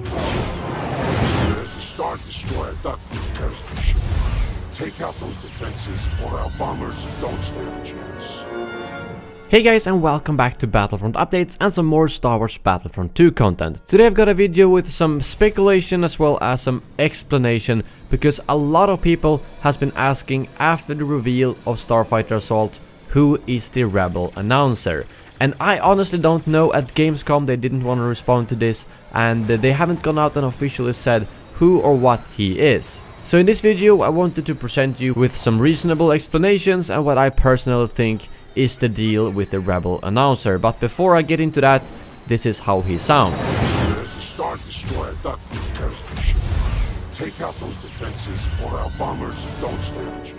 There's a Star Destroyer dug through their ship. Take out those defenses, or our bombers don't stand a chance. Hey guys, and welcome back to Battlefront updates and some more Star Wars Battlefront 2 content. Today I've got a video with some speculation as well as some explanation, because a lot of people has been asking after the reveal of Starfigher Assault who is the rebel announcer. And I honestly don't know. At Gamescom they didn't want to respond to this, and they haven't gone out and officially said who or what he is. So in this video I wanted to present you with some reasonable explanations and what I personally think is the deal with the rebel announcer. But before I get into that, this is how he sounds. There's a Star Destroyer dug through their ship. Take out those defenses, or our bombers don't stand a chance.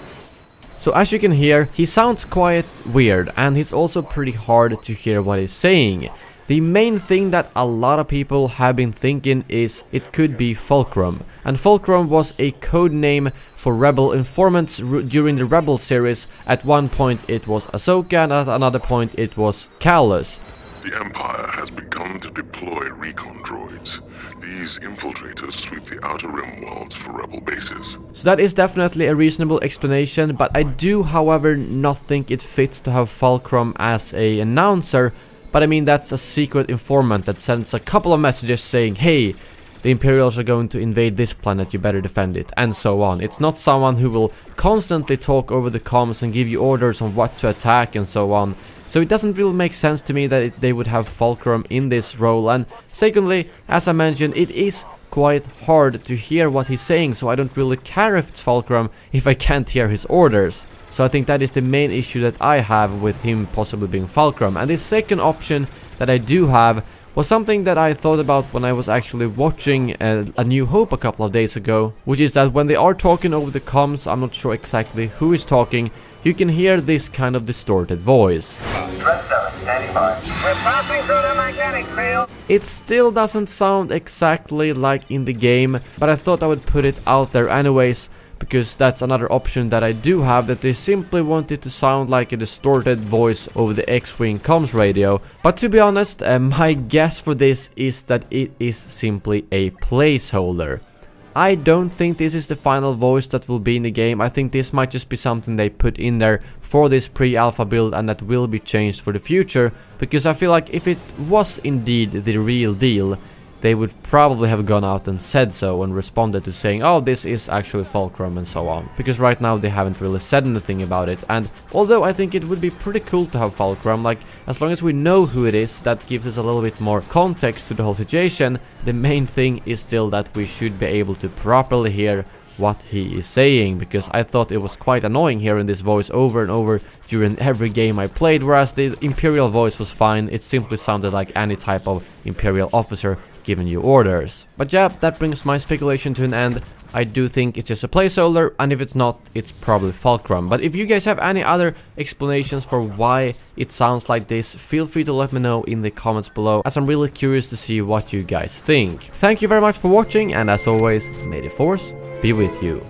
So as you can hear, he sounds quite weird, and he's also pretty hard to hear what he's saying. The main thing that a lot of people have been thinking is it could be Fulcrum. And Fulcrum was a code name for rebel informants during the Rebel series. At one point it was Ahsoka, and at another point it was Kallus. The Empire has begun to deploy recon droids. These infiltrators sweep the Outer Rim worlds for rebel bases. So that is definitely a reasonable explanation, but I do however not think it fits to have Fulcrum as an announcer. But I mean, that's a secret informant that sends a couple of messages saying, hey, the Imperials are going to invade this planet, you better defend it, and so on. It's not someone who will constantly talk over the comms and give you orders on what to attack and so on. So it doesn't really make sense to me that they would have Fulcrum in this role. And secondly, as I mentioned, it is quite hard to hear what he's saying, so I don't really care if it's Fulcrum if I can't hear his orders. So I think that is the main issue that I have with him possibly being Fulcrum. And the second option that I do have was something that I thought about when I was actually watching A New Hope a couple of days ago, which is that when they are talking over the comms, I'm not sure exactly who is talking, you can hear this kind of distorted voice. It still doesn't sound exactly like in the game, but I thought I would put it out there anyways, because that's another option that I do have, that they simply want it to sound like a distorted voice over the X-Wing comms radio. But to be honest, my guess for this is that it is simply a placeholder. I don't think this is the final voice that will be in the game. I think this might just be something they put in there for this pre-alpha build and that will be changed for the future, because I feel like if it was indeed the real deal, they would probably have gone out and said so and responded to saying, oh, this is actually Fulcrum and so on. Because right now they haven't really said anything about it. And although I think it would be pretty cool to have Fulcrum, like as long as we know who it is, that gives us a little bit more context to the whole situation. The main thing is still that we should be able to properly hear what he is saying, because I thought it was quite annoying hearing this voice over and over during every game I played, whereas the Imperial voice was fine. It simply sounded like any type of Imperial officer giving you orders. But yeah, that brings my speculation to an end. I do think it's just a placeholder, and if it's not, it's probably Fulcrum. But if you guys have any other explanations for why it sounds like this, feel free to let me know in the comments below, as I'm really curious to see what you guys think. Thank you very much for watching, and as always, may the Force be with you.